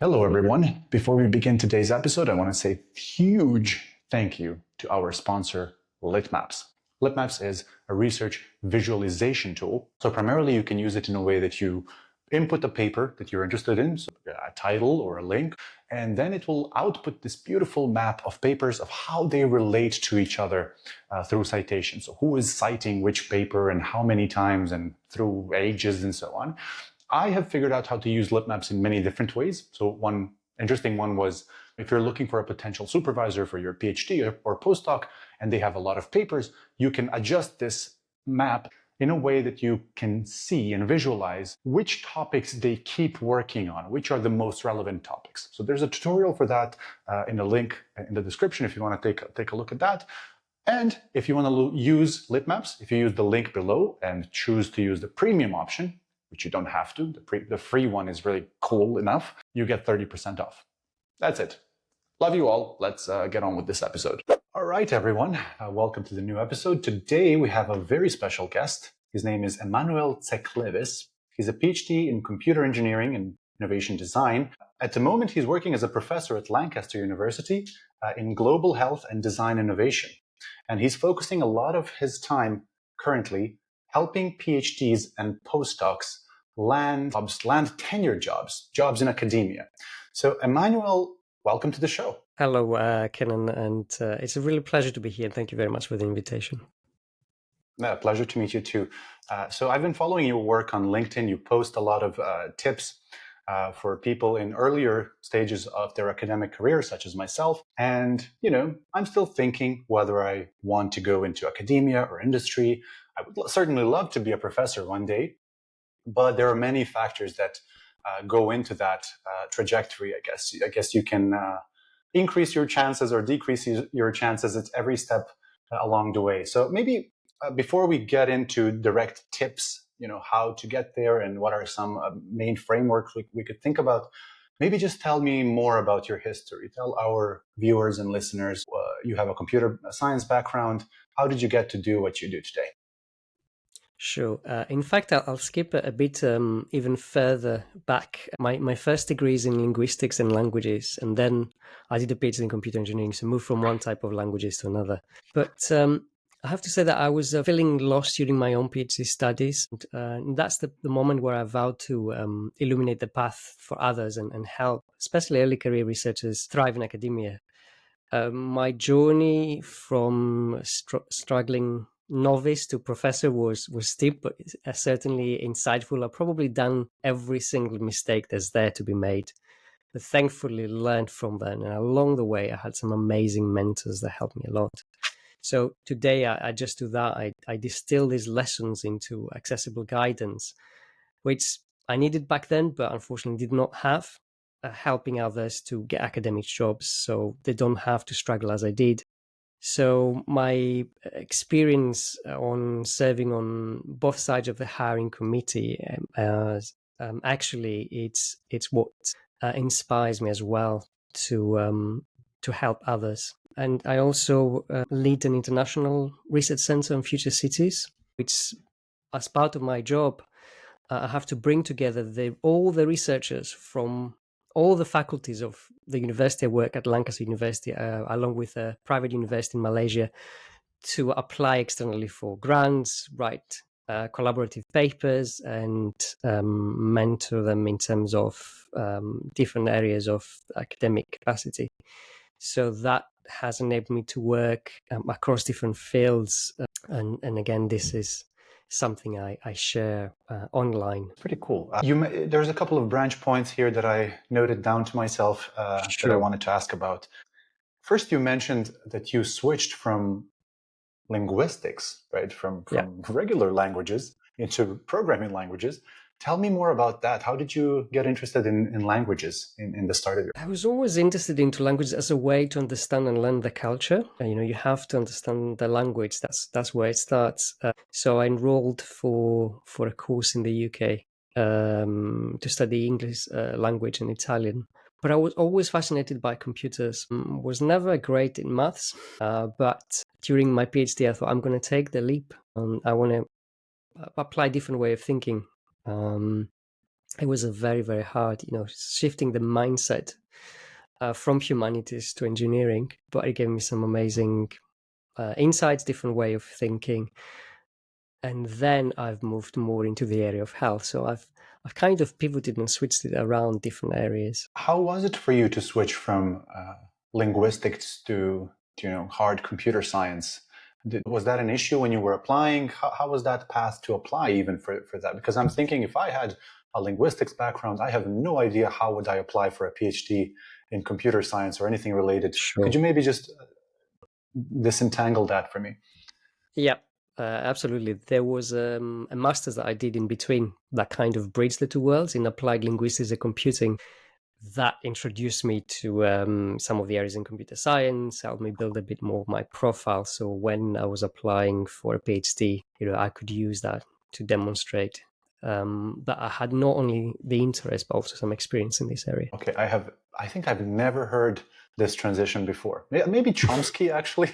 Hello, everyone. Before we begin today's episode, I want to say a huge thank you to our sponsor, Litmaps. Litmaps is a research visualization tool. So primarily you can use it in a way that you input a paper that you're interested in, so a title or a link, and then it will output this beautiful map of papers of how they relate to each other through citation. So who is citing which paper and how many times and through ages and so on. I have figured out how to use Litmaps in many different ways. So one interesting one was if you're looking for a potential supervisor for your PhD or postdoc and they have a lot of papers, you can adjust this map in a way that you can see and visualize which topics they keep working on, which are the most relevant topics. So there's a tutorial for that in a link in the description if you want to take a look at that. And if you want to use Litmaps, if you use the link below and choose to use the premium option, which you don't have to, the free one is really cool enough, you get 30% off. That's it. Love you all. Let's get on with this episode. All right, everyone. Welcome to the new episode. Today we have a very special guest. His name is Emmanuel Tsekleves. He's a PhD in computer engineering and innovation design. At the moment, he's working as a professor at Lancaster University in global health and design innovation. And he's focusing a lot of his time currently helping PhDs and postdocs land tenure jobs in academia. So Emmanuel, welcome to the show. Hello, Kenan, and it's a really pleasure to be here. Thank you very much for the invitation. Pleasure to meet you too. So I've been following your work on LinkedIn. You post a lot of tips for people in earlier stages of their academic career, such as myself. And, I'm still thinking whether I want to go into academia or industry. I would certainly love to be a professor one day, but there are many factors that go into that trajectory, I guess. I guess you can increase your chances or decrease your chances at every step along the way. So maybe before we get into direct tips, how to get there and what are some main frameworks we could think about, maybe just tell me more about your history. Tell our viewers and listeners, you have a computer science background. How did you get to do what you do today? Sure. In fact, I'll skip a bit even further back. My first degree is in linguistics and languages, and then I did a PhD in computer engineering, so moved from one type of languages to another. But I have to say that I was feeling lost during my own PhD studies. And that's the moment where I vowed to illuminate the path for others and help, especially early career researchers, thrive in academia. My journey from struggling novice to professor was steep, but certainly insightful. I've probably done every single mistake that's there to be made, but thankfully learned from them. And along the way, I had some amazing mentors that helped me a lot. So today, I just do that. I distill these lessons into accessible guidance, which I needed back then, but unfortunately did not have. Helping others to get academic jobs so they don't have to struggle as I did. So my experience on serving on both sides of the hiring committee, actually, it's what inspires me as well to help others. And I also lead an international research center on future cities, which, as part of my job, I have to bring together all the researchers from all the faculties of the university. I work at Lancaster University, along with a private university in Malaysia, to apply externally for grants, write collaborative papers, and mentor them in terms of different areas of academic capacity. So that has enabled me to work across different fields. And again, this is something I share online. Pretty cool. There's a couple of branch points here that I noted down to myself that I wanted to ask about. First, you mentioned that you switched from linguistics, right, from regular languages into programming languages. Tell me more about that. How did you get interested in languages in the start of your... I was always interested into language as a way to understand and learn the culture. You have to understand the language. That's where it starts. So I enrolled for a course in the UK to study English language and Italian. But I was always fascinated by computers. Was never great in maths, but during my PhD, I thought I'm going to take the leap. I want to apply a different way of thinking. it was a very, very hard, shifting the mindset from humanities to engineering. But it gave me some amazing insights, different way of thinking. And then I've moved more into the area of health. So I've kind of pivoted and switched it around different areas. How was it for you to switch from linguistics to hard computer science? Was that an issue when you were applying? How was that path to apply even for that? Because I'm thinking if I had a linguistics background, I have no idea how would I apply for a PhD in computer science or anything related. Sure. Could you maybe just disentangle that for me? Yeah, absolutely. There was a master's that I did in between that kind of bridged the two worlds in applied linguistics and computing. That introduced me to some of the areas in computer science, helped me build a bit more of my profile. So when I was applying for a PhD, I could use that to demonstrate that I had not only the interest but also some experience in this area. Okay, I think I've never heard this transition before. Maybe Chomsky actually,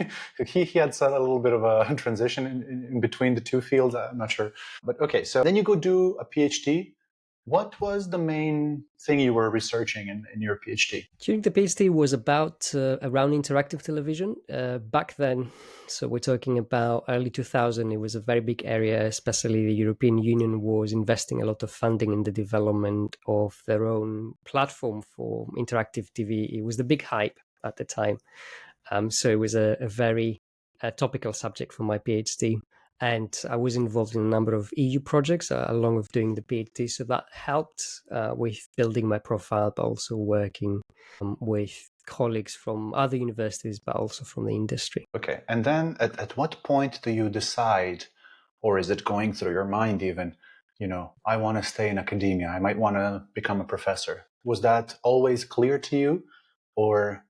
he had said a little bit of a transition in between the two fields. I'm not sure, but okay. So then you go do a PhD. What was the main thing you were researching in your PhD? During the PhD was about around interactive television. Back then, so we're talking about early 2000, it was a very big area, especially the European Union was investing a lot of funding in the development of their own platform for interactive TV. It was the big hype at the time. So it was a very topical subject for my PhD. And I was involved in a number of EU projects along with doing the PhD. So that helped with building my profile, but also working with colleagues from other universities, but also from the industry. Okay, and then at what point do you decide, or is it going through your mind even, I want to stay in academia, I might want to become a professor? Was that always clear to you, or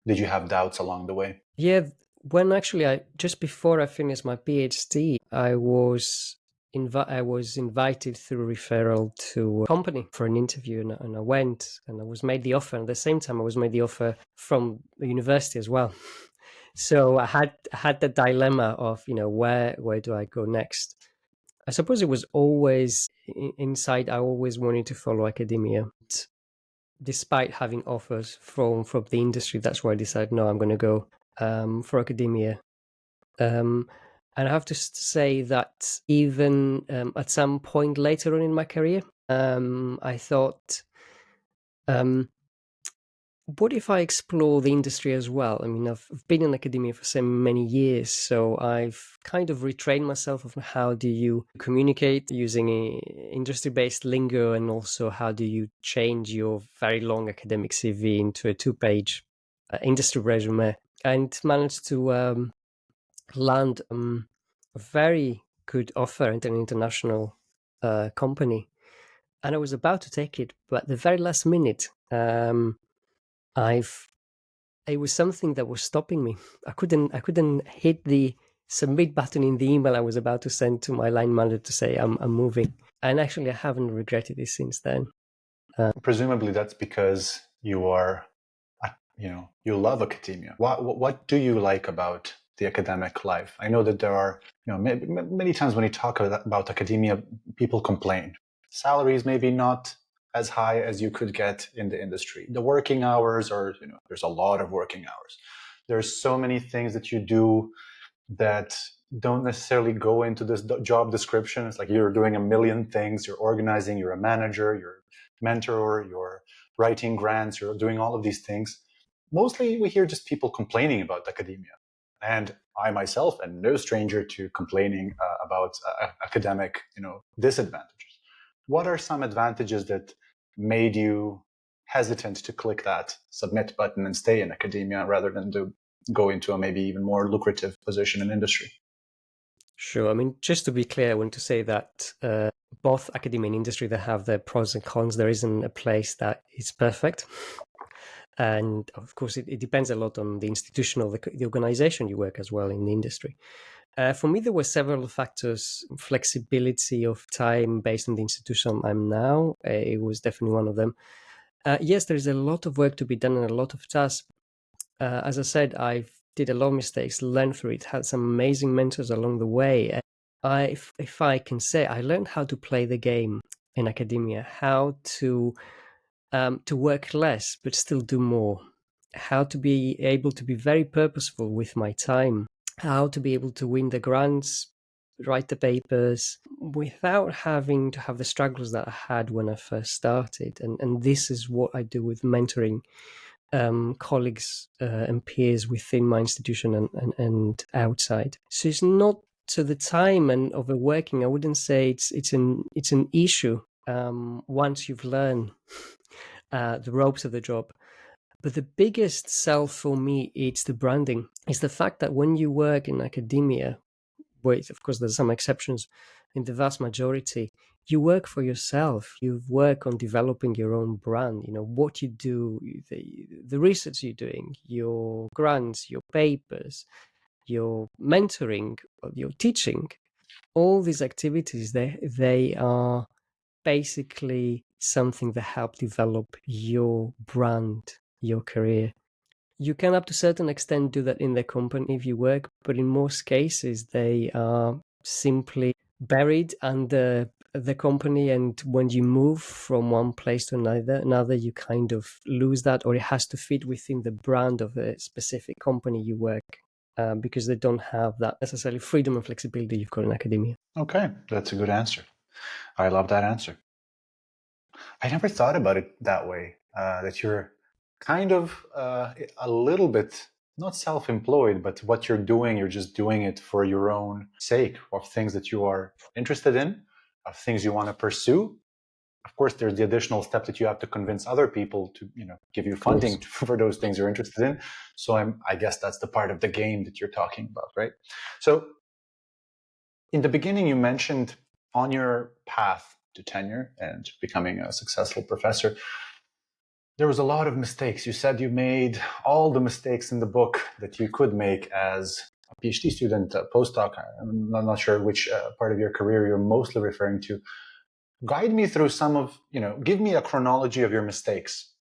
did you have doubts along the way? Yeah, when actually just before I finished my PhD, I was invited through referral to a company for an interview, and I went and I was made the offer. And at the same time, I was made the offer from the university as well. So I had the dilemma of where do I go next? I suppose it was always inside. I always wanted to follow academia, despite having offers from the industry. That's why I decided no, I'm going to go for academia. And I have to say that even at some point later on in my career, I thought, what if I explore the industry as well? I mean, I've been in academia for so many years, so I've kind of retrained myself of how do you communicate using industry-based lingo, and also how do you change your very long academic CV into a 2-page industry resume, and managed to land a very good offer at an international company. And I was about to take it, but at the very last minute, it was something that was stopping me. I couldn't hit the submit button in the email I was about to send to my line manager to say I'm moving. And actually, I haven't regretted it since then. Presumably that's because you are, you love academia. What do you like about the academic life? I know that there are, many times when you talk about academia, people complain. Salaries maybe not as high as you could get in the industry. The working hours are, there's a lot of working hours. There's so many things that you do that don't necessarily go into this job description. It's like you're doing a million things. You're organizing, you're a manager, you're a mentor, you're writing grants, you're doing all of these things. Mostly we hear just people complaining about academia. And I myself am no stranger to complaining about academic, disadvantages. What are some advantages that made you hesitant to click that submit button and stay in academia rather than to go into a maybe even more lucrative position in industry? Sure. I mean, just to be clear, I want to say that both academia and industry, they have their pros and cons. There isn't a place that is perfect. And of course, it depends a lot on the institution or the organization you work as well in the industry. For me, there were several factors. Flexibility of time based on the institution I'm now, it was definitely one of them. Yes, there's a lot of work to be done and a lot of tasks. As I said, I did a lot of mistakes, learned through it, had some amazing mentors along the way. If I can say, I learned how to play the game in academia, how to work less but still do more, how to be able to be very purposeful with my time, how to be able to win the grants, write the papers without having to have the struggles that I had when I first started. And this is what I do with mentoring colleagues and peers within my institution and outside. So it's not to the time and overworking. I wouldn't say it's an issue once you've learned the ropes of the job. But the biggest sell for me, it's the branding. It's the fact that when you work in academia, wait, of course, there's some exceptions, in the vast majority, you work for yourself. You work on developing your own brand. You know, what you do, the research you're doing, your grants, your papers, your mentoring, your teaching, all these activities, they are basically something that help develop your brand, your career. You can, up to a certain extent, do that in the company if you work, but in most cases, they are simply buried under the company. And when you move from one place to another, you kind of lose that, or it has to fit within the brand of a specific company you work, because they don't have that necessarily freedom and flexibility you've got in academia. Okay, that's a good answer. I love that answer. I never thought about it that way, that you're kind of a little bit not self-employed, but what you're doing, you're just doing it for your own sake, of things that you are interested in, of things you want to pursue. Of course, there's the additional step that you have to convince other people to, give you funding for those things you're interested in. So I guess that's the part of the game that you're talking about, right? So in the beginning, you mentioned on your path to tenure and becoming a successful professor, there was a lot of mistakes. You said you made all the mistakes in the book that you could make as a PhD student, a postdoc. I'm not sure which part of your career you're mostly referring to. Guide me through some of, give me a chronology of your mistakes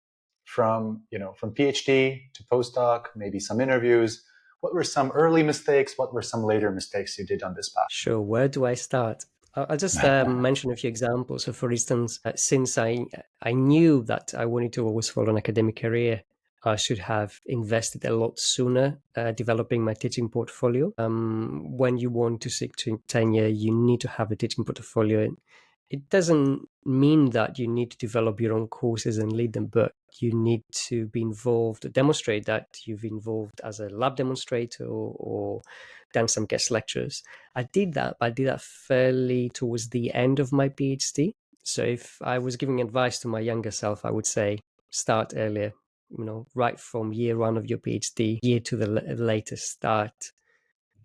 from PhD to postdoc, maybe some interviews. What were some early mistakes? What were some later mistakes you did on this path? Sure. Where do I start? I'll just mention a few examples. So, for instance, since I knew that I wanted to always follow an academic career, I should have invested a lot sooner developing my teaching portfolio. When you want to seek tenure, you need to have a teaching portfolio. It doesn't mean that you need to develop your own courses and lead them, but you need to be involved, demonstrate that you've involved as a lab demonstrator or done some guest lectures. I did that fairly towards the end of my PhD. So if I was giving advice to my younger self, I would say start earlier, right from year one of your PhD, year to the latest, start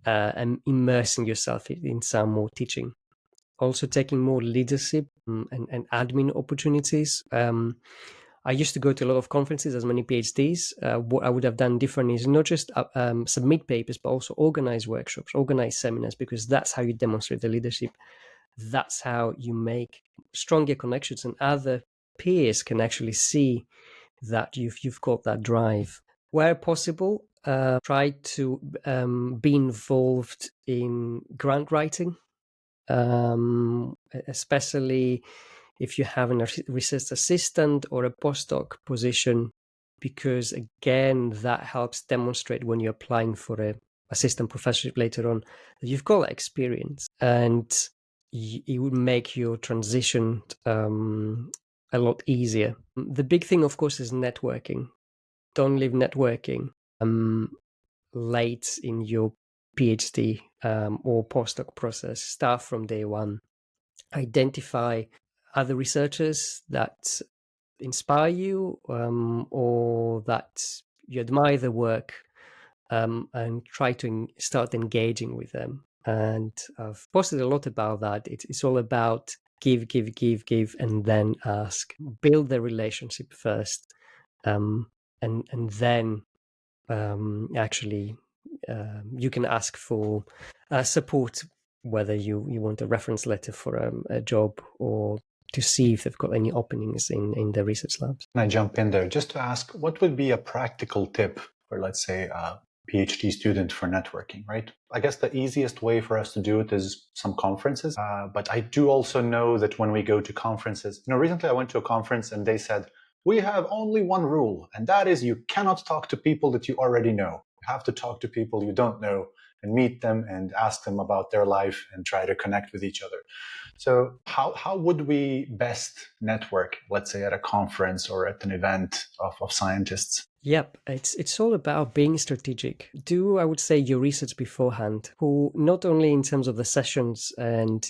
and immersing yourself in some more teaching. Also taking more leadership and admin opportunities. I used to go to a lot of conferences as many PhDs. What I would have done different is not just submit papers, but also organize workshops, organize seminars, because that's how you demonstrate the leadership. That's how you make stronger connections, and other peers can actually see that you've got that drive. Where possible, try to be involved in grant writing. Especially if you have a research assistant or a postdoc position, because again, that helps demonstrate when you're applying for a assistant professorship later on that you've got that experience, and it would make your transition a lot easier. The big thing, of course, is networking. Don't leave networking late in your PhD or postdoc process. Start from day one. Identify other researchers that inspire you or that you admire the work, and try to start engaging with them. And I've posted a lot about that. It's all about give, and then ask. Build the relationship first, and then actually you can ask for support, whether you want a reference letter for a job or to see if they've got any openings in the research labs. Can I jump in there just to ask, what would be a practical tip for, let's say, PhD student for networking, right? I guess the easiest way for us to do it is some conferences. But I do also know that when we go to conferences, recently I went to a conference and they said, we have only one rule, and that is you cannot talk to people that you already know. You have to talk to people you don't know and meet them and ask them about their life and try to connect with each other. So how would we best network, let's say at a conference or at an event of scientists? Yep, it's all about being strategic. Do, I would say, your research beforehand, who not only in terms of the sessions and,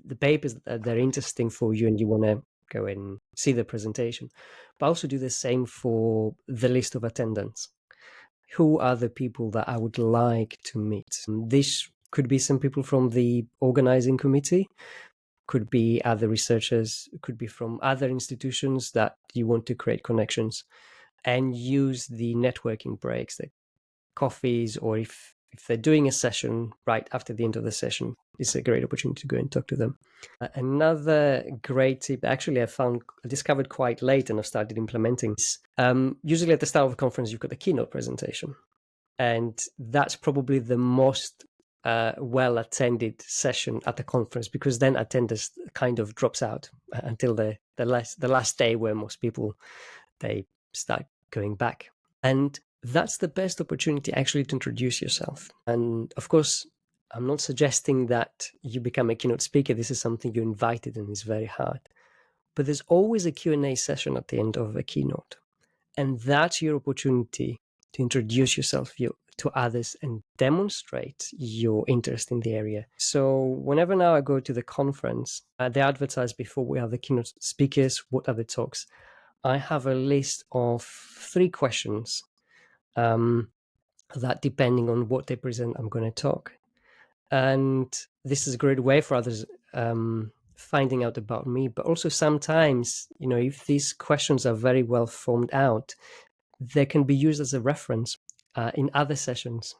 the papers that they're interesting for you and you want to go and see the presentation, but also do the same for the list of attendants. Who are the people that I would like to meet? This could be some people from the organizing committee, could be other researchers, could be from other institutions that you want to create connections, and use the networking breaks, the coffees, or if they're doing a session right after the end of the session, it's a great opportunity to go and talk to them. Another great tip, actually, I discovered quite late and I've started implementing this. Usually at the start of a conference, you've got the keynote presentation. And that's probably the most well-attended session at the conference, because then attendance kind of drops out until the last day, where most people, they start going back. And that's the best opportunity actually to introduce yourself. And of course, I'm not suggesting that you become a keynote speaker. This is something you're invited and it's very hard. But there's always a Q&A session at the end of a keynote. And that's your opportunity to introduce yourself to others and demonstrate your interest in the area. So whenever now I go to the conference, they advertise before we have the keynote speakers, what are the talks. I have a list of 3 questions that, depending on what they present, I'm going to talk. And this is a great way for others finding out about me. But also sometimes, if these questions are very well formed out, they can be used as a reference in other sessions,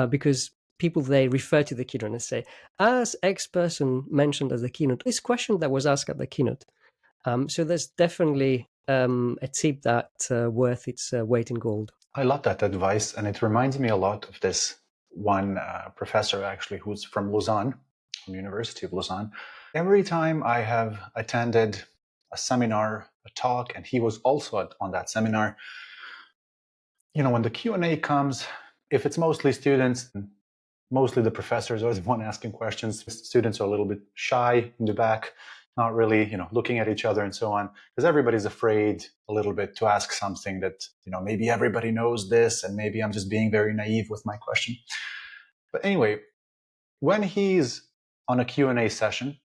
because people, they refer to the keynote and say, as X person mentioned as the keynote, this question that was asked at the keynote. So there's definitely a tip that's worth its weight in gold. I love that advice, and it reminds me a lot of this one professor, actually, who's from Lausanne, from the University of Lausanne. Every time I have attended a seminar, a talk, and he was also on that seminar, when the Q&A comes, if it's mostly students, mostly the professors are the one asking questions. Students are a little bit shy in the back, not really, looking at each other and so on, because everybody's afraid a little bit to ask something that, maybe everybody knows this and maybe I'm just being very naive with my question. But anyway, when he's on a Q&A session,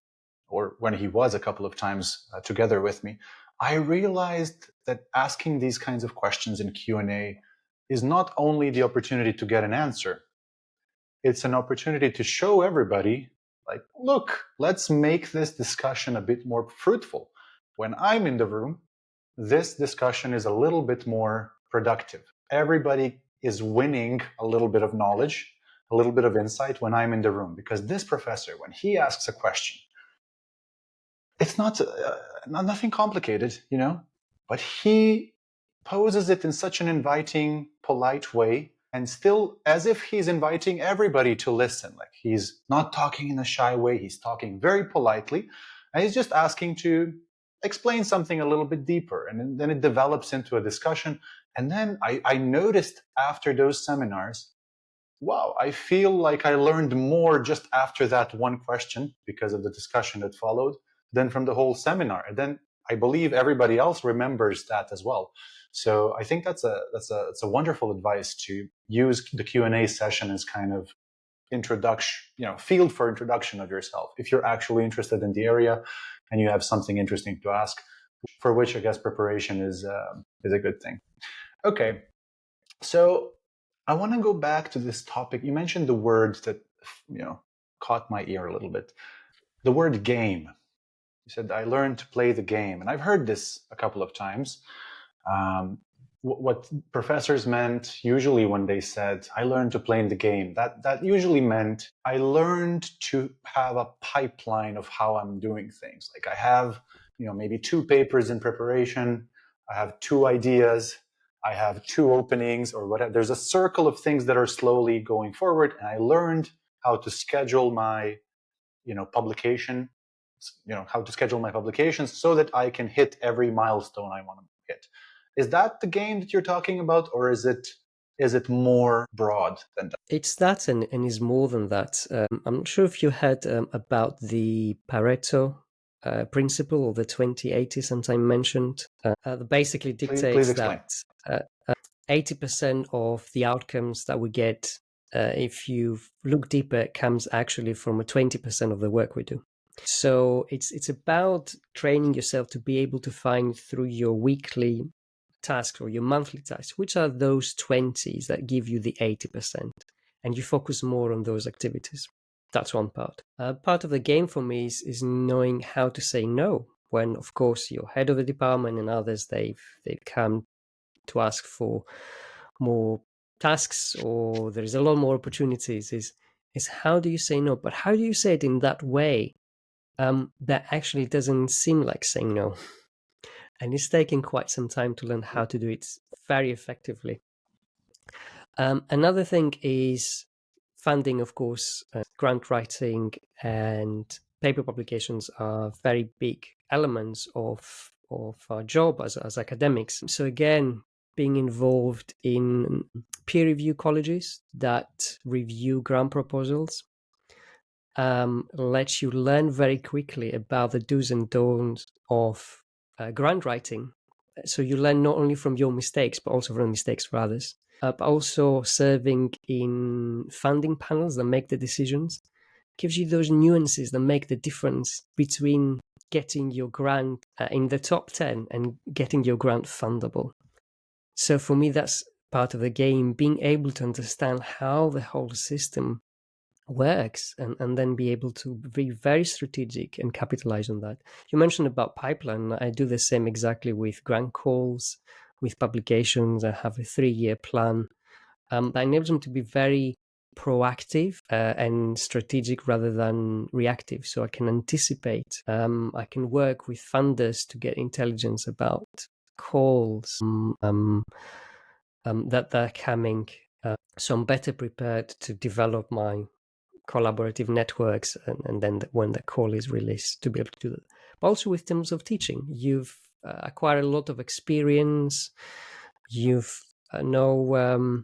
or when he was a couple of times together with me, I realized that asking these kinds of questions in Q&A is not only the opportunity to get an answer, it's an opportunity to show everybody, like, look, let's make this discussion a bit more fruitful. When I'm in the room, this discussion is a little bit more productive. Everybody is winning a little bit of knowledge, a little bit of insight when I'm in the room, because this professor, when he asks a question, it's not nothing complicated, but he poses it in such an inviting, polite way, and still as if he's inviting everybody to listen. Like, he's not talking in a shy way, he's talking very politely, and he's just asking to explain something a little bit deeper, and then it develops into a discussion. And then I noticed after those seminars, wow, I feel like I learned more just after that one question, because of the discussion that followed, than from the whole seminar. And then I believe everybody else remembers that as well. So I think that's a wonderful advice, to use the Q&A session as kind of introduction, field for introduction of yourself, if you're actually interested in the area and you have something interesting to ask, for which I guess preparation is a good thing. Okay, so I want to go back to this topic. You mentioned the words that caught my ear a little bit. The word game. You said, I learned to play the game. And I've heard this a couple of times. What professors meant usually when they said, I learned to play in the game, that usually meant I learned to have a pipeline of how I'm doing things. Like, I have maybe 2 papers in preparation. I have 2 ideas. I have 2 openings or whatever. There's a circle of things that are slowly going forward. And I learned how to schedule my, publication, how to schedule my publications so that I can hit every milestone I want to hit. Is that the game that you're talking about, or is it more broad than that? It's that, and is more than that. I'm not sure if you heard about the Pareto principle, or the 20/80 sometime mentioned. That basically Please dictates explain. that 80% of the outcomes that we get, if you look deeper, comes actually from a 20% of the work we do. So it's about training yourself to be able to find through your weekly tasks or your monthly tasks, which are those 20s that give you the 80%, and you focus more on those activities. That's one part. Part of the game for me is knowing how to say no when, of course, your head of the department and others, they've come to ask for more tasks, or there is a lot more opportunities. Is how do you say no? But how do you say it in that way that actually doesn't seem like saying no? And it's taken quite some time to learn how to do it very effectively. Another thing is funding, of course. Grant writing and paper publications are very big elements of our job as academics. So again, being involved in peer review colleges that review grant proposals lets you learn very quickly about the do's and don'ts of grant writing. So you learn not only from your mistakes, but also from the mistakes of others. But also serving in funding panels that make the decisions gives you those nuances that make the difference between getting your grant in the top 10 and getting your grant fundable. So for me, that's part of the game, being able to understand how the whole system works, and then be able to be very strategic and capitalize on that. You mentioned about pipeline. I do the same exactly with grant calls, with publications. I have a 3-year plan that enables them to be very proactive and strategic rather than reactive. So I can anticipate. I can work with funders to get intelligence about calls that they're coming. So I'm better prepared to develop my collaborative networks, and then when the call is released, to be able to do that. But also with terms of teaching, you've acquired a lot of experience. You've know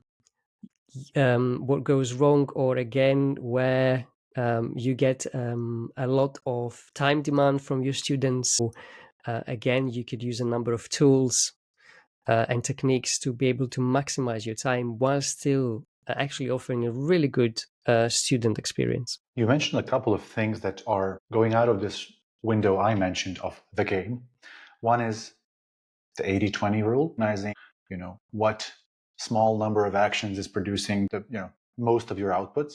what goes wrong, or again where you get a lot of time demand from your students. So, again, you could use a number of tools and techniques to be able to maximize your time while still actually offering a really good student experience. You mentioned a couple of things that are going out of this window I mentioned of the game. One is the 80-20 rule, recognizing, what small number of actions is producing the, most of your outputs.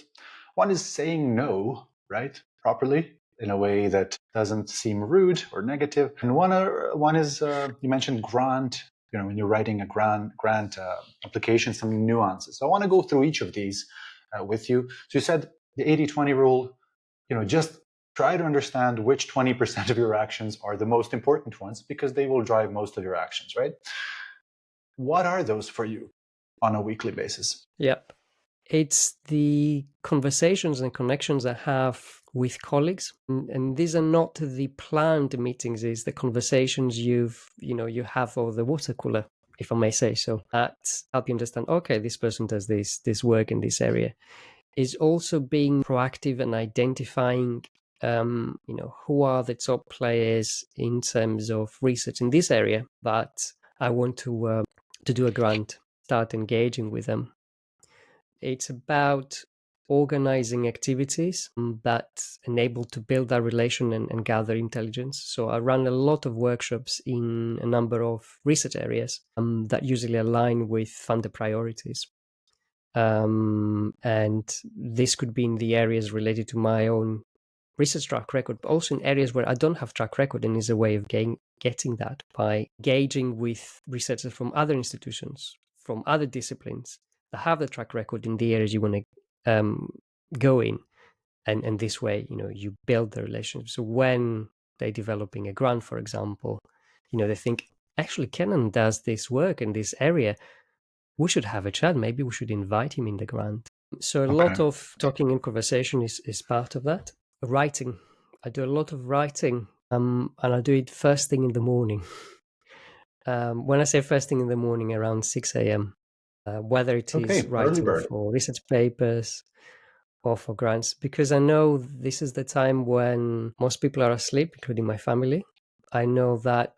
One is saying no, right, properly, in a way that doesn't seem rude or negative. And one is, you mentioned grant, when you're writing a grant application, some nuances. So I want to go through each of these with you. So you said the 80-20 rule, just try to understand which 20% of your actions are the most important ones, because they will drive most of your actions, right? What are those for you on a weekly basis? Yep. It's the conversations and connections I have with colleagues, and these are not the planned meetings. It's the conversations you have over the water cooler, if I may say so, that help you understand. Okay, this person does this work in this area. Is also being proactive and identifying, who are the top players in terms of research in this area that I want to do a grant. Start engaging with them. It's about organizing activities that enable to build that relation and gather intelligence. So I run a lot of workshops in a number of research areas that usually align with funder priorities. And this could be in the areas related to my own research track record, but also in areas where I don't have track record, and is a way of getting that by engaging with researchers from other institutions, from other disciplines that have the track record in the areas you want to go in. And this way, you build the relationship. So when they're developing a grant, for example, they think actually, Kenan does this work in this area. We should have a chat. Maybe we should invite him in the grant. So a lot Okay. of talking and conversation is part of that. Writing. I do a lot of writing, and I do it first thing in the morning. When I say first thing in the morning, around 6 a.m., whether it is Okay. Early writing bird. for research papers or for grants, because I know this is the time when most people are asleep, including my family. I know that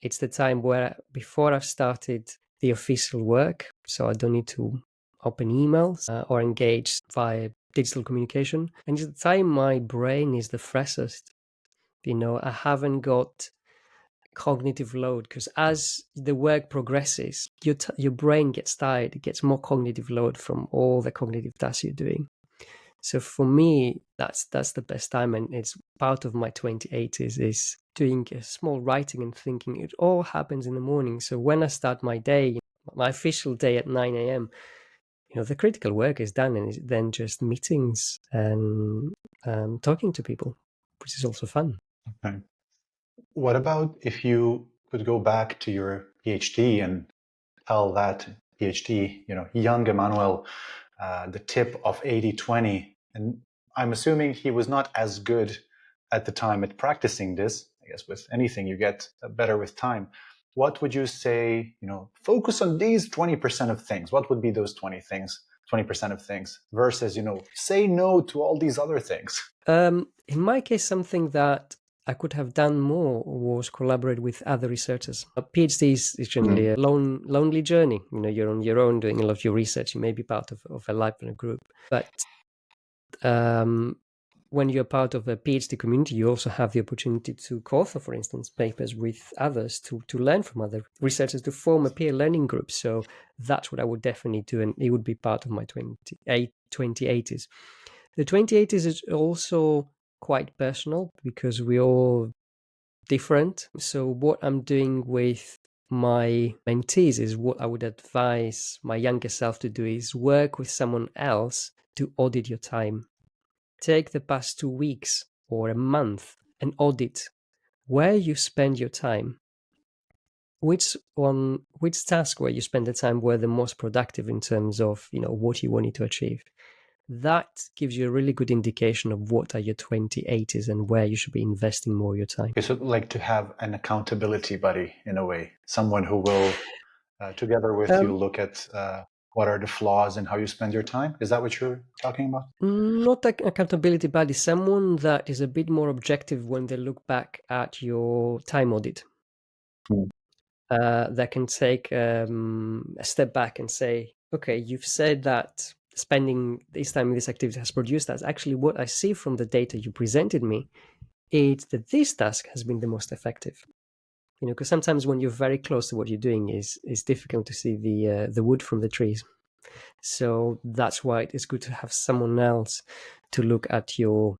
it's the time where, before I've started the official work, so I don't need to open emails or engage via digital communication. And it's the time my brain is the freshest. I haven't got cognitive load, because as the work progresses, your brain gets tired. It gets more cognitive load from all the cognitive tasks you're doing. So for me, that's the best time, and it's part of my 2080s is doing a small writing and thinking. It all happens in the morning. So when I start my day, my official day at 9 a.m., the critical work is done, and it's then just meetings and talking to people, which is also fun. Okay. What about if you could go back to your PhD and tell that PhD, young Emmanuel, the tip of 80/20? And I'm assuming he was not as good at the time at practicing this. I guess with anything, you get better with time. What would you say, focus on these 20% of things? What would be those 20% of things versus, say no to all these other things? In my case, something that I could have done more was collaborate with other researchers. A PhD is generally a lonely journey. You're on your own doing a lot of your research. You may be part of a lab in a group, but when you're part of a PhD community, you also have the opportunity to co-author, for instance, papers with others, to learn from other researchers, to form a peer learning group. So that's what I would definitely do, and it would be part of my 2080s. The 2080s is also quite personal because we're all different. So what I'm doing with my mentees is what I would advise my younger self to do, is work with someone else to audit your time. Take the past 2 weeks or a month and audit where you spend your time. Which task where you spend the time were the most productive in terms of what you wanted to achieve. That gives you a really good indication of what are your 2080s and where you should be investing more of your time. Okay, so like to have an accountability buddy in a way, someone who will, together with you, look at what are the flaws and how you spend your time. Is that what you're talking about? Not an accountability buddy, someone that is a bit more objective when they look back at your time audit. That can take a step back and say, okay, you've said that spending this time in this activity has produced that. Actually, what I see from the data you presented me is that this task has been the most effective. Because sometimes when you're very close to what you're doing, is difficult to see the wood from the trees. So that's why it's good to have someone else to look at your,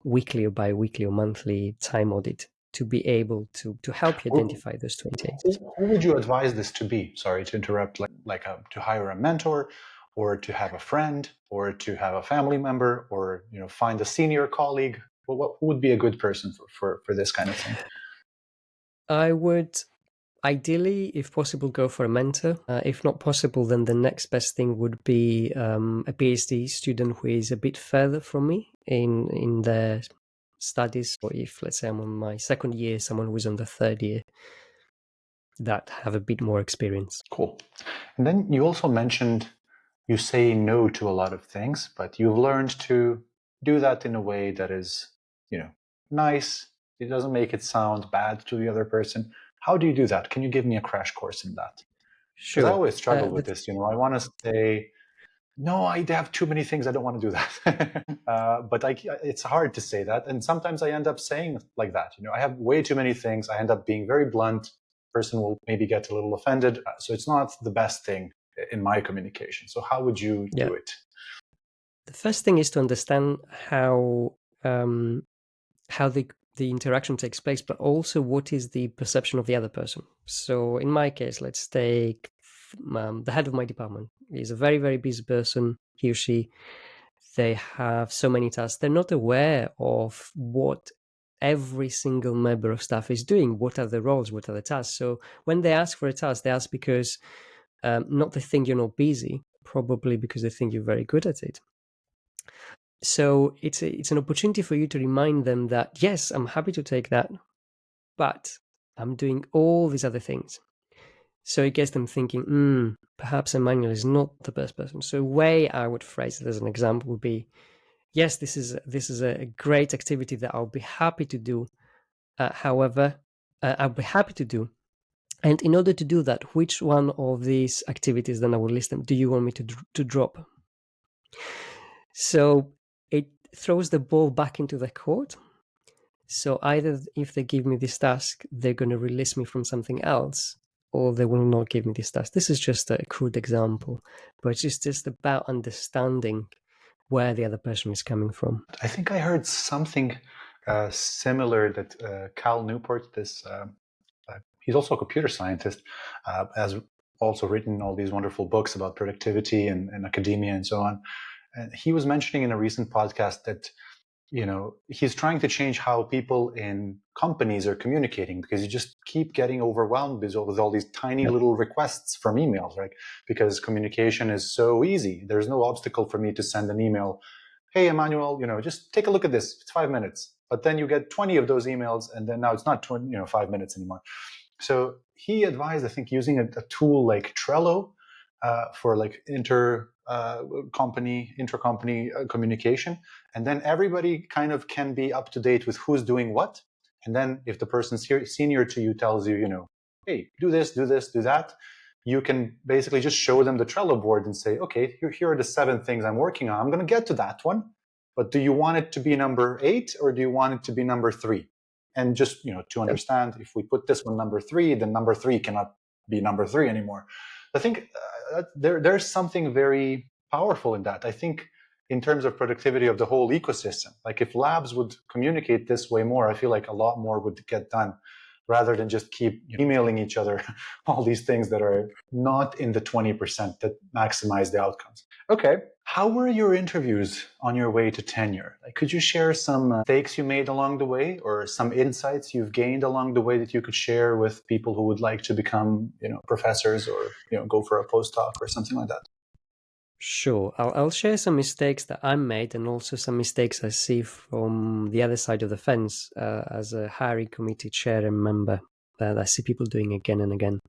weekly or bi-weekly or monthly time audit to be able to help you identify those 2080s. Who would you advise this to be? Sorry to interrupt. To hire a mentor, or to have a friend, or to have a family member, or find a senior colleague. Who would be a good person for this kind of thing? I would ideally, if possible, go for a mentor. If not possible, then the next best thing would be a PhD student who is a bit further from me in their studies. Or if, let's say, I'm on my second year, someone who is on the third year, that have a bit more experience. Cool. And then you also mentioned you say no to a lot of things, but you've learned to do that in a way that is, nice. It doesn't make it sound bad to the other person. How do you do that? Can you give me a crash course in that? Because I Sure. always struggle with this. I want to say, no, I have too many things. I don't want to do that. But it's hard to say that. And sometimes I end up saying like that. I have way too many things. I end up being very blunt. Person will maybe get a little offended. So it's not the best thing in my communication. So how would you Yeah. do it? The first thing is to understand how the interaction takes place, but also what is the perception of the other person. So in my case, let's take the head of my department. He's a very, very busy person, he or she. They have so many tasks. They're not aware of what every single member of staff is doing. What are the roles? What are the tasks? So when they ask for a task, they ask because not they think you're not busy, probably because they think you're very good at it. So it's an opportunity for you to remind them that, yes, I'm happy to take that, but I'm doing all these other things. So it gets them thinking, perhaps Emmanuel is not the best person. So the way I would phrase it as an example would be, yes, this is a great activity that I'll be happy to do. However, I'll be happy to do. And in order to do that, which one of these activities, then I will list them, do you want me to drop? So it throws the ball back into the court. So either if they give me this task, they're going to release me from something else, or they will not give me this task. This is just a crude example, but it's just about understanding where the other person is coming from. I think I heard something similar that Cal Newport, he's also a computer scientist, has also written all these wonderful books about productivity and academia and so on. And he was mentioning in a recent podcast that he's trying to change how people in companies are communicating, because you just keep getting overwhelmed with all these tiny little requests from emails, right? Because communication is so easy. There's no obstacle for me to send an email. Hey, Emmanuel, just take a look at this. It's 5 minutes. But then you get 20 of those emails, and then now it's not 5 minutes anymore. So he advised, I think, using a tool like Trello for like intercompany communication, and then everybody kind of can be up to date with who's doing what. And then if the person senior to you tells you, hey, do this, do that, you can basically just show them the Trello board and say, okay, here are the 7 things I'm working on. I'm going to get to that one, but do you want it to be number 8 or do you want it to be number 3? And just to understand, if we put this one number 3, then number 3 cannot be number 3 anymore. I think there's something very powerful in that. I think in terms of productivity of the whole ecosystem, like if labs would communicate this way more, I feel like a lot more would get done, rather than just keep emailing each other all these things that are not in the 20% that maximize the outcomes. Okay, how were your interviews on your way to tenure? Like, could you share some mistakes you made along the way, or some insights you've gained along the way that you could share with people who would like to become, professors, or go for a postdoc or something like that? Sure. I'll share some mistakes that I made, and also some mistakes I see from the other side of the fence as a hiring committee chair and member that I see people doing again and again.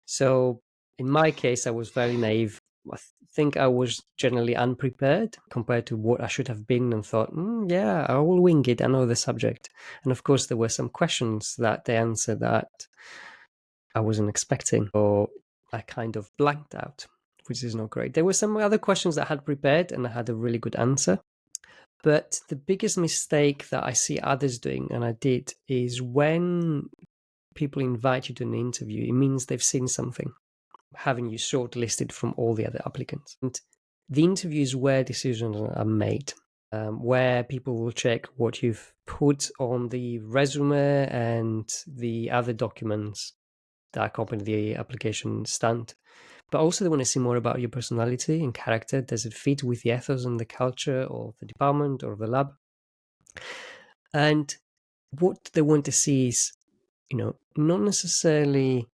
So in my case, I was very naive. I think I was generally unprepared compared to what I should have been, and thought, yeah, I will wing it. I know the subject. And of course, there were some questions that they answered that I wasn't expecting, or I kind of blanked out, which is not great. There were some other questions that I had prepared and I had a really good answer. But the biggest mistake that I see others doing, and I did, is when people invite you to an interview, it means they've seen something, having you shortlisted from all the other applicants. And the interview is where decisions are made, where people will check what you've put on the resume and the other documents that accompany the application stand. But also they want to see more about your personality and character. Does it fit with the ethos and the culture of the department or the lab? And what they want to see is, not necessarily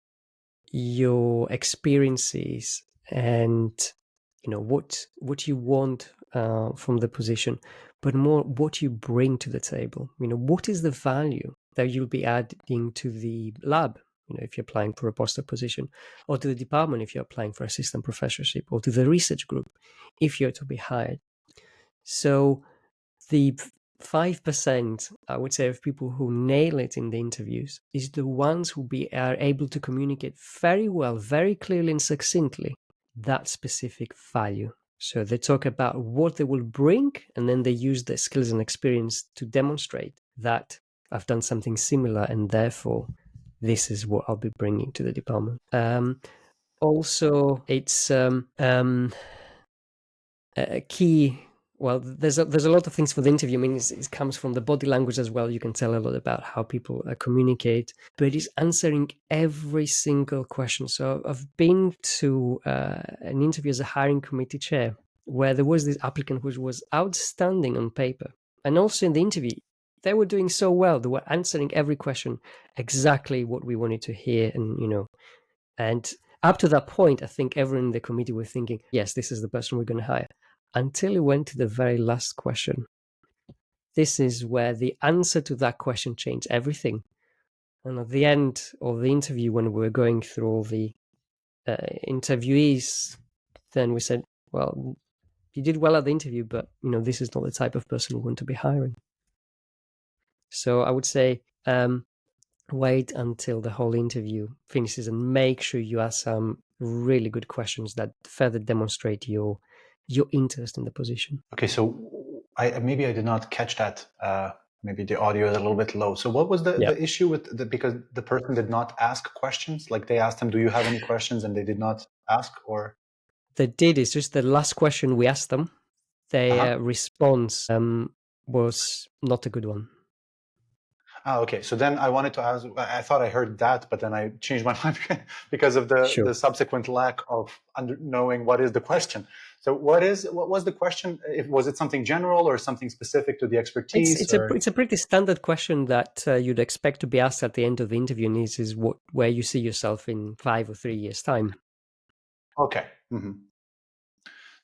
your experiences and what you want from the position, but more what you bring to the table. What is the value that you'll be adding to the lab, if you're applying for a postdoc position, or to the department if you're applying for assistant professorship, or to the research group if you're to be hired. So the 5%, I would say, of people who nail it in the interviews is the ones who are able to communicate very well, very clearly and succinctly that specific value. So they talk about what they will bring, and then they use their skills and experience to demonstrate that I've done something similar, and therefore this is what I'll be bringing to the department. Also, it's a key. Well, there's a lot of things for the interview. I mean, it comes from the body language as well. You can tell a lot about how people communicate, but it's answering every single question. So I've been to an interview as a hiring committee chair where there was this applicant who was outstanding on paper. And also in the interview, they were doing so well. They were answering every question exactly what we wanted to hear, and up to that point, I think everyone in the committee were thinking, yes, this is the person we're going to hire. Until it went to the very last question. This is where the answer to that question changed everything. And at the end of the interview, when we were going through all the interviewees, then we said, well, you did well at the interview, but this is not the type of person we want to be hiring. So I would say wait until the whole interview finishes and make sure you ask some really good questions that further demonstrate your interest in the position. Okay, so maybe I did not catch that. Maybe the audio is a little bit low. So what was the issue with because the person did not ask questions? Like they asked him, do you have any questions? And they did not ask, or? They did. It's just the last question we asked them, their response was not a good one. Okay. So then I wanted to ask, I thought I heard that, but then I changed my mind because of the subsequent lack of knowing what is the question. So what was the question? Was it something general or something specific to the expertise? It's a pretty standard question that you'd expect to be asked at the end of the interview, and is where you see yourself in 5 or 3 years' time. Okay. Mm-hmm.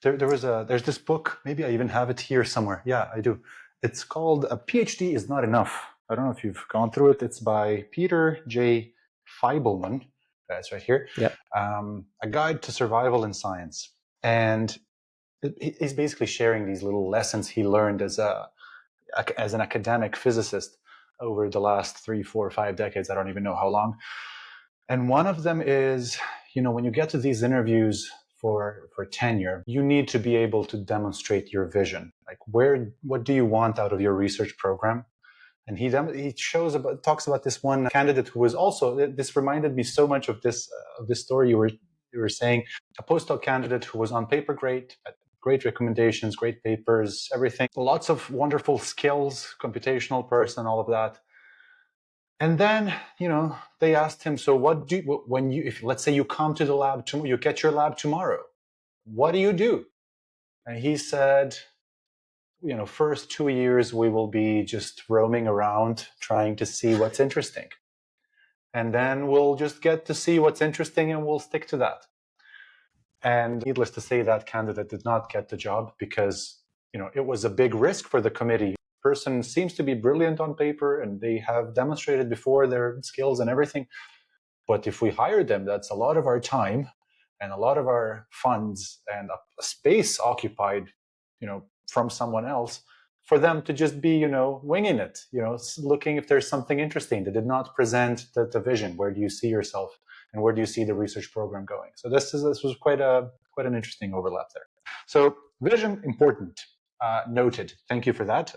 There's this book, maybe I even have it here somewhere. Yeah, I do. It's called A PhD is Not Enough. I don't know if you've gone through it. It's by Peter J. Feibelman. That's right here. Yep. A Guide to Survival in Science. And he's basically sharing these little lessons he learned as an academic physicist over the last 3, 4, 5 decades. I don't even know how long. And one of them is, when you get to these interviews for tenure, you need to be able to demonstrate your vision. Like what do you want out of your research program? And he talks about this one candidate who was also, this reminded me so much of this story you were saying, a postdoc candidate who was on paper great recommendations, great papers, everything, lots of wonderful skills, computational person, all of that. And then, they asked him, so if let's say you come to the lab tomorrow, you get your lab tomorrow, what do you do? And he said, first 2 years, we will be just roaming around trying to see what's interesting. And then we'll just get to see what's interesting and we'll stick to that. And needless to say, that candidate did not get the job because, it was a big risk for the committee. Person seems to be brilliant on paper and they have demonstrated before their skills and everything. But if we hire them, that's a lot of our time and a lot of our funds and a space occupied, from someone else for them to just be, winging it, looking if there's something interesting. They did not present the vision. Where do you see yourself and where do you see the research program going? So this was quite an interesting overlap there. So vision, important. Noted. Thank you for that.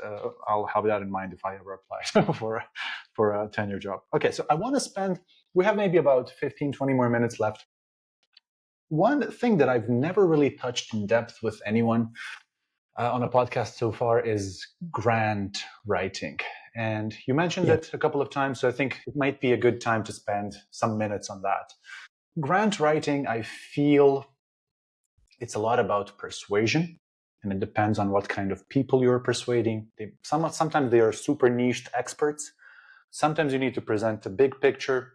I'll have that in mind if I ever apply for a tenure job. Okay, so I want to spend, we have maybe about 15, 20 more minutes left. One thing that I've never really touched in depth with anyone on a podcast so far is grant writing. And you mentioned it a couple of times, so I think it might be a good time to spend some minutes on that. Grant writing, I feel it's a lot about persuasion. And it depends on what kind of people you're persuading. Sometimes they are super niched experts. Sometimes you need to present the big picture.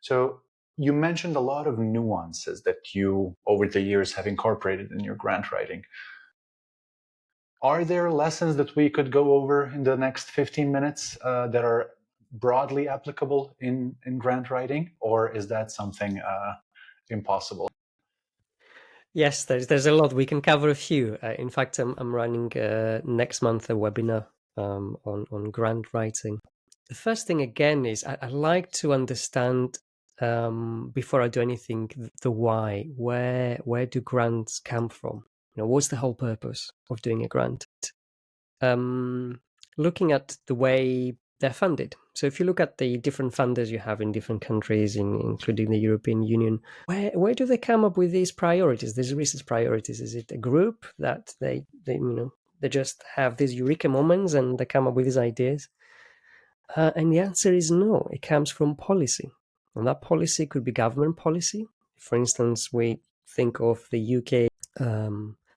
So you mentioned a lot of nuances that you, over the years, have incorporated in your grant writing. Are there lessons that we could go over in the next 15 minutes that are broadly applicable in grant writing, or is that something impossible? Yes, there's a lot. We can cover a few. In fact, I'm running next month a webinar on grant writing. The first thing, again, is I like to understand, before I do anything, the why. Where do grants come from? What's the whole purpose of doing a grant? Looking at the way they're funded. So if you look at the different funders you have in different countries, including the European Union, where do they come up with these priorities, these research priorities? Is it a group that they just have these eureka moments and they come up with these ideas? And the answer is no. It comes from policy. And that policy could be government policy. For instance, we think of the UK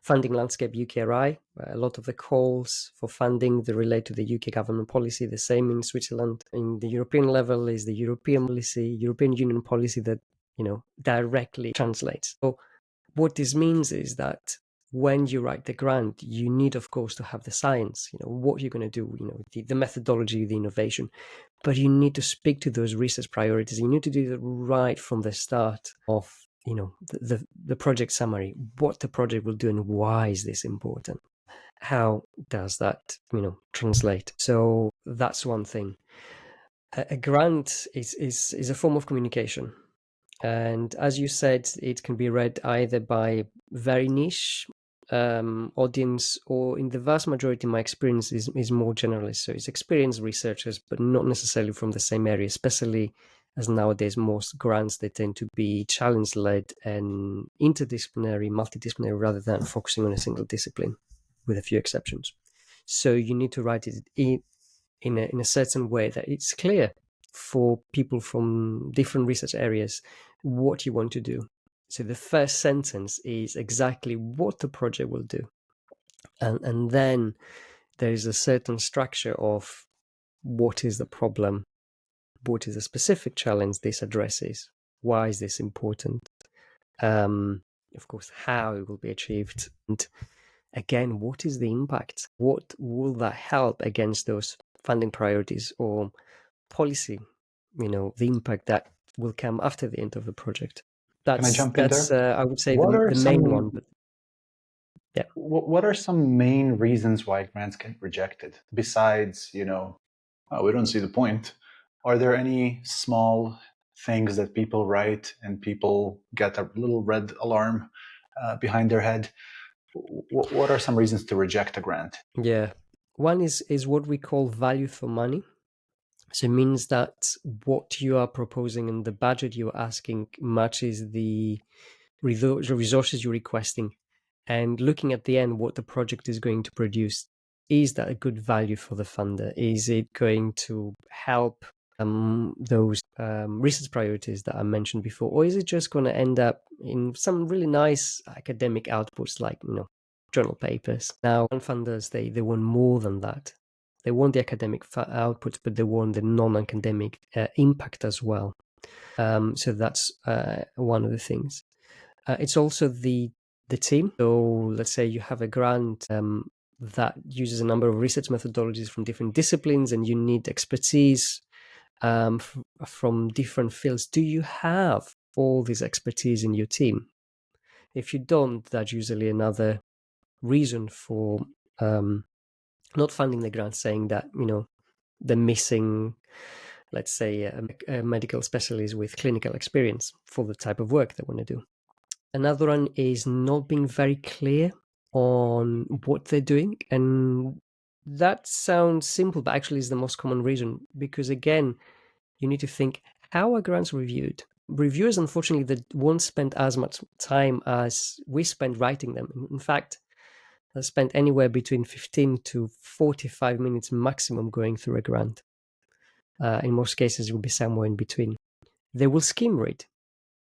funding landscape UKRI. A lot of the calls for funding that relate to the UK government policy, the same in Switzerland. In the European level is the European policy, European Union policy that, directly translates. So what this means is that when you write the grant, you need, of course, to have the science, what you're going to do, the methodology, the innovation, but you need to speak to those research priorities. You need to do it right from the start of, the project summary, what the project will do and why is this important? How does that, translate? So that's one thing. A grant is a form of communication. And as you said, it can be read either by very niche audience, or in the vast majority, my experience is more generalist. So it's experienced researchers, but not necessarily from the same area, especially as nowadays most grants, they tend to be challenge-led and interdisciplinary, multidisciplinary, rather than focusing on a single discipline, with a few exceptions. So you need to write it in a certain way that it's clear for people from different research areas what you want to do. So the first sentence is exactly what the project will do. And then there is a certain structure of what is the problem, what is the specific challenge this addresses, why is this important, of course, how it will be achieved, and again, what is the impact? What will that help against those funding priorities or policy, the impact that will come after the end of the project. Can I jump in there? I would say What are the main one, some but yeah. what are some main reasons why grants get rejected? Besides, oh, we don't see the point. Are there any small things that people write and people get a little red alarm behind their head? What are some reasons to reject a grant? Yeah. One is what we call value for money. So it means that what you are proposing and the budget you're asking matches the resources you're requesting, and looking at the end what the project is going to produce. Is that a good value for the funder? Is it going to help those research priorities that I mentioned before, or is it just going to end up in some really nice academic outputs like journal papers? Now, funders they want more than that. They want the academic outputs, but they want the non-academic impact as well. So that's one of the things. It's also the team. So let's say you have a grant that uses a number of research methodologies from different disciplines, and you need expertise from different fields. Do you have all this expertise in your team? If you don't, that's usually another reason for not funding the grant, saying that they're missing, let's say, a medical specialist with clinical experience for the type of work they want to do. Another one is not being very clear on what they're doing. And that sounds simple, but actually is the most common reason. Because again, you need to think, how are grants reviewed? Reviewers, unfortunately, that won't spend as much time as we spend writing them. In fact, they spend anywhere between 15 to 45 minutes maximum going through a grant. In most cases, it will be somewhere in between. They will skim read.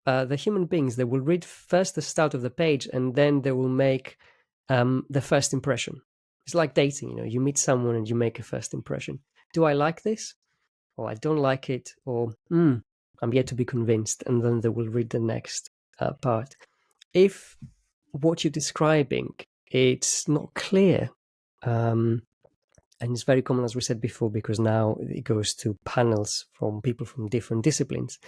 The human beings, they will read first the start of the page, and then they will make the first impression. It's like dating, you meet someone and you make a first impression. Do I like this? Or I don't like it? Or I'm yet to be convinced. And then they will read the next part. If what you're describing, it's not clear, and it's very common, as we said before, because now it goes to panels from people from different disciplines,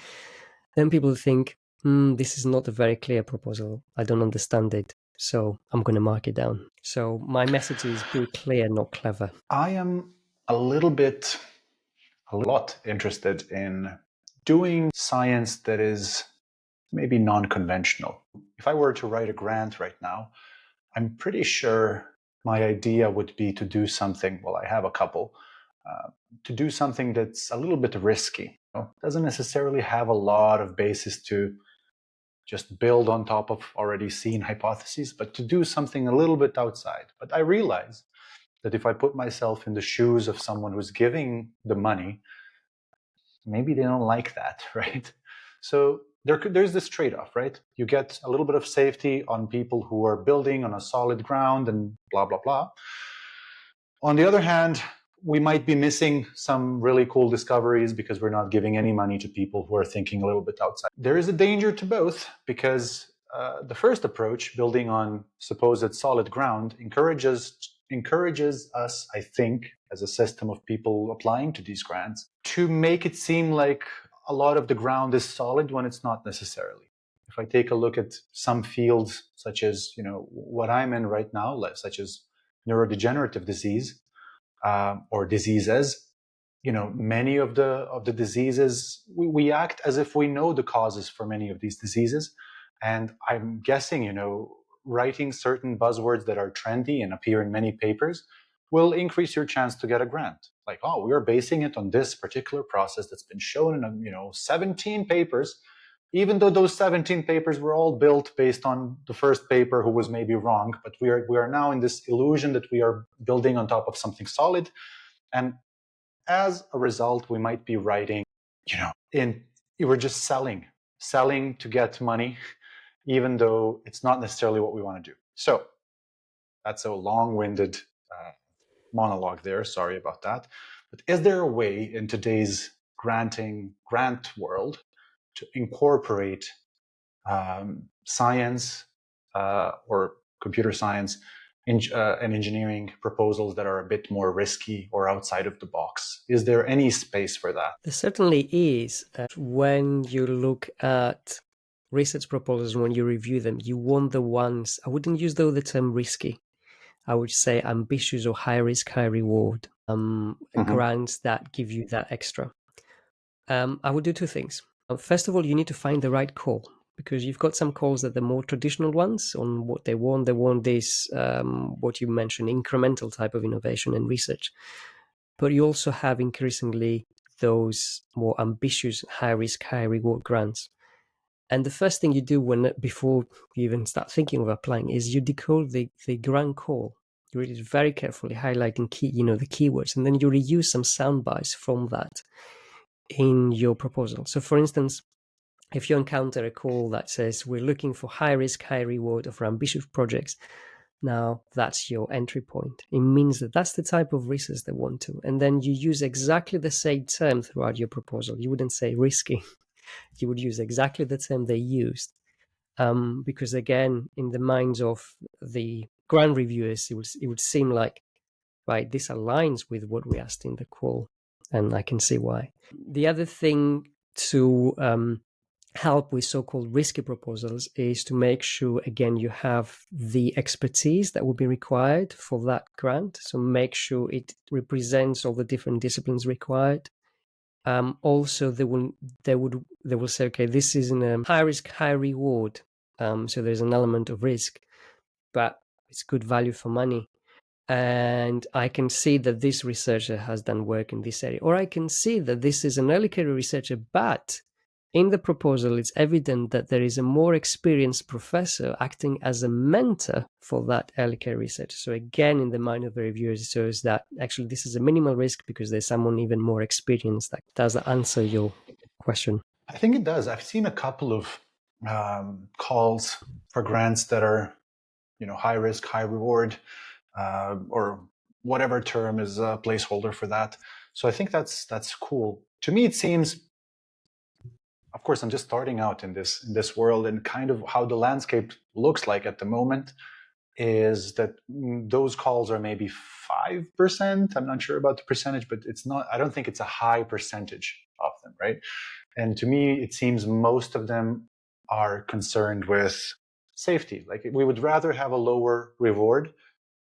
then people think, this is not a very clear proposal. I don't understand it, so I'm going to mark it down. So my message is be clear, not clever. I am a lot interested in doing science that is maybe non-conventional. If I were to write a grant right now, I'm pretty sure my idea would be to do something, well, I have a couple, to do something that's a little bit risky. Doesn't necessarily have a lot of basis to just build on top of already seen hypotheses, but to do something a little bit outside. But I realize that if I put myself in the shoes of someone who's giving the money, maybe they don't like that, right? So there's this trade-off, right? You get a little bit of safety on people who are building on a solid ground and blah, blah, blah. On the other hand, we might be missing some really cool discoveries because we're not giving any money to people who are thinking a little bit outside. There is a danger to both because the first approach, building on supposed solid ground, encourages us, I think, as a system of people applying to these grants, to make it seem like a lot of the ground is solid when it's not necessarily. If I take a look at some fields, such as what I'm in right now, such as neurodegenerative disease or diseases, many of the diseases, we act as if we know the causes for many of these diseases. And I'm guessing, writing certain buzzwords that are trendy and appear in many papers will increase your chance to get a grant. Like, oh, we are basing it on this particular process that's been shown in 17 papers, even though those 17 papers were all built based on the first paper who was maybe wrong. But we are now in this illusion that we are building on top of something solid. And as a result, we might be writing, we're just selling to get money, even though it's not necessarily what we want to do. So that's a long-winded monologue there. Sorry about that. But is there a way in today's grant world to incorporate science or computer science and engineering proposals that are a bit more risky or outside of the box? Is there any space for that? There certainly is. When you look at research proposals, when you review them, you want the ones, I wouldn't use though the term risky. I would say ambitious or high risk, high reward grants that give you that extra. I would do two things. First of all, you need to find the right call, because you've got some calls that the more traditional ones on what they want. They want this, what you mentioned, incremental type of innovation and research. But you also have increasingly those more ambitious, high risk, high reward grants. And the first thing you do before you even start thinking of applying is you decode the grant call. You read it very carefully, highlighting the keywords, and then you reuse some sound bites from that in your proposal. So for instance, if you encounter a call that says we're looking for high risk, high reward for ambitious projects, now that's your entry point. It means that that's the type of research they want to. And then you use exactly the same term throughout your proposal. You wouldn't say risky. You would use exactly the term they used. Because again, in the minds of the grant reviewers, it would seem like, right, this aligns with what we asked in the call. And I can see why. The other thing to help with so-called risky proposals is to make sure, again, you have the expertise that will be required for that grant. So make sure it represents all the different disciplines required. Also, they will say, okay, this is a high risk, high reward. So there's an element of risk, but it's good value for money. And I can see that this researcher has done work in this area, or I can see that this is an early career researcher, but in the proposal, it's evident that there is a more experienced professor acting as a mentor for that early career research. So again, in the mind of the reviewers, it shows that actually this is a minimal risk because there's someone even more experienced. Does that answer your question? I think it does. I've seen a couple of calls for grants that are, high risk, high reward, or whatever term is a placeholder for that. So I think that's cool. To me, it seems, of course, I'm just starting out in this world, and kind of how the landscape looks like at the moment is that those calls are maybe 5%. I'm not sure about the percentage, but it's not. I don't think it's a high percentage of them, right? And to me, it seems most of them are concerned with safety. Like, we would rather have a lower reward,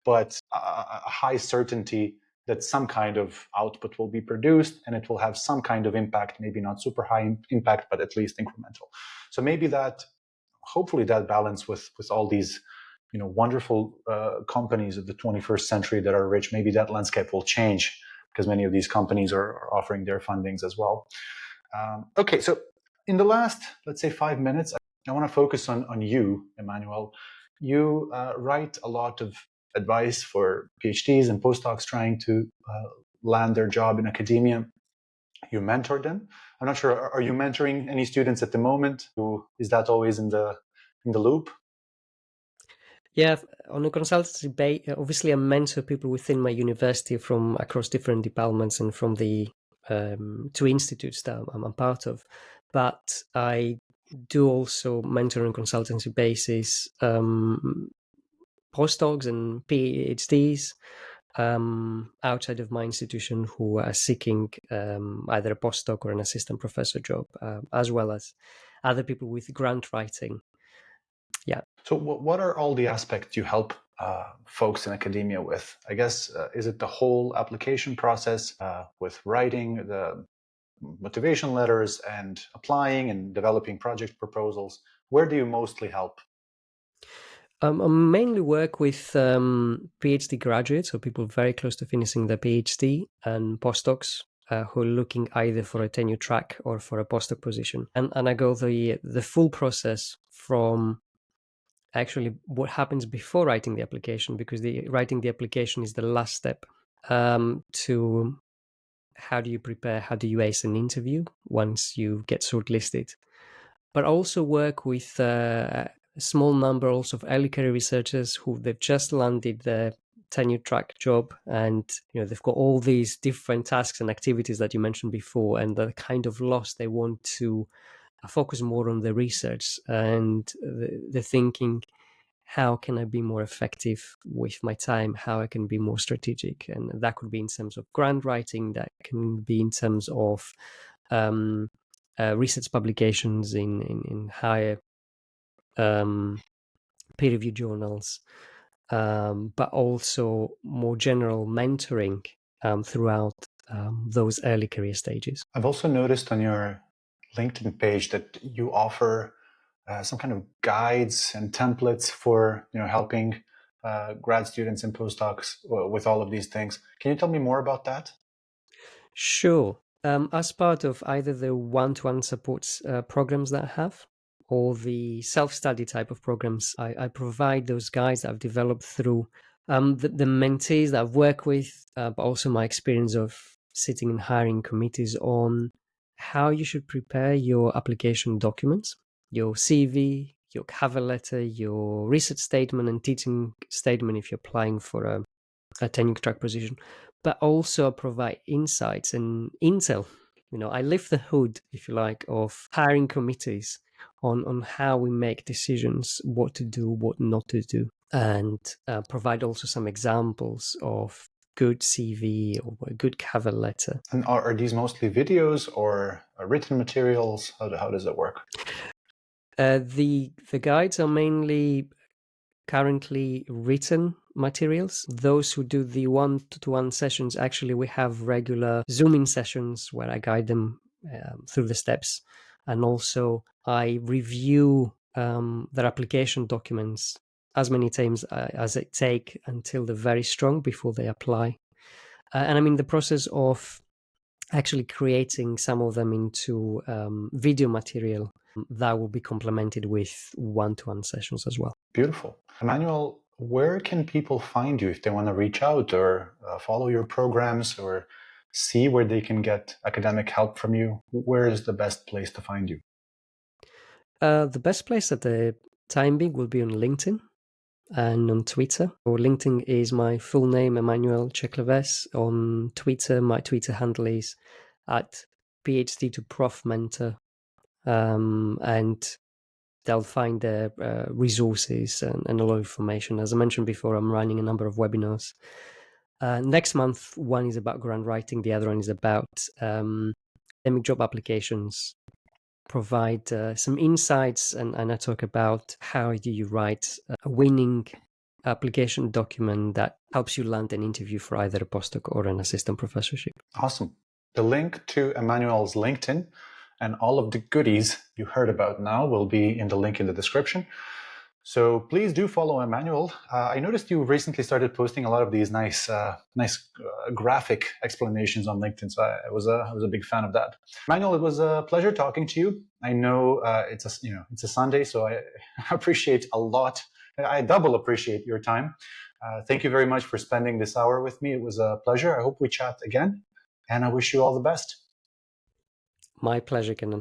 but a high certainty that some kind of output will be produced and it will have some kind of impact, maybe not super high impact, but at least incremental. So maybe hopefully that balance with all these, wonderful companies of the 21st century that are rich, maybe that landscape will change because many of these companies are offering their fundings as well. Okay, so in the last, let's say, 5 minutes, I want to focus on you, Emmanuel. You write a lot of advice for PhDs and postdocs trying to land their job in academia. You mentor them. I'm not sure. Are you mentoring any students at the moment? Is that always in the loop? Yeah, on a consultancy base, obviously I mentor people within my university from across different departments and from the two institutes that I'm a part of. But I do also mentor on a consultancy basis postdocs and PhDs outside of my institution who are seeking either a postdoc or an assistant professor job, as well as other people with grant writing. Yeah. So what are all the aspects you help folks in academia with? I guess, is it the whole application process with writing the motivation letters and applying and developing project proposals? Where do you mostly help? I mainly work with PhD graduates, so people very close to finishing their PhD, and postdocs who are looking either for a tenure track or for a postdoc position. And I go the full process from actually what happens before writing the application, because writing the application is the last step, to how do you prepare, how do you ace an interview once you get shortlisted. But also work with a small number also of early career researchers who they've just landed their tenure track job, and they've got all these different tasks and activities that you mentioned before, and they're kind of lost. They want to focus more on the research, and they're thinking, how can I be more effective with my time? How I can be more strategic? And that could be in terms of grant writing, that can be in terms of research publications in higher peer-reviewed journals, but also more general mentoring throughout those early career stages. I've also noticed on your LinkedIn page that you offer some kind of guides and templates for helping grad students and postdocs with all of these things. Can you tell me more about that? Sure. As part of either the one-to-one supports programs that I have, or the self-study type of programs, I provide those guides that I've developed through the mentees that I've worked with, but also my experience of sitting in hiring committees on how you should prepare your application documents, your CV, your cover letter, your research statement and teaching statement if you're applying for a tenure track position, but also provide insights and intel. I lift the hood, if you like, of hiring committees on how we make decisions, what to do, what not to do, and provide also some examples of good CV or a good cover letter. And are these mostly videos or written materials? How does it work? The guides are mainly currently written materials. Those who do the one-to-one sessions, actually, we have regular Zoom-in sessions where I guide them through the steps. And also I review their application documents as many times as it take until they're very strong before they apply. And I'm in the process of actually creating some of them into video material that will be complemented with one-to-one sessions as well. Beautiful. Emmanuel, where can people find you if they want to reach out or follow your programs or see where they can get academic help from you? Where is the best place to find you? The best place at the time being will be on LinkedIn and on Twitter. Or LinkedIn is my full name, Emmanuel Tsekleves. On Twitter, my Twitter handle is at PhD to Prof Mentor. And they'll find their resources and a lot of information. As I mentioned before, I'm running a number of webinars. Next month, one is about grant writing. The other one is about academic job applications. Provide some insights, and I talk about how do you write a winning application document that helps you land an interview for either a postdoc or an assistant professorship. Awesome. The link to Emmanuel's LinkedIn and all of the goodies you heard about now will be in the link in the description. So please do follow Emmanuel. I noticed you recently started posting a lot of these nice graphic explanations on LinkedIn. So I was a big fan of that. Emmanuel, it was a pleasure talking to you. I know it's a Sunday, so I appreciate a lot. I double appreciate your time. Thank you very much for spending this hour with me. It was a pleasure. I hope we chat again, and I wish you all the best. My pleasure, Kenan.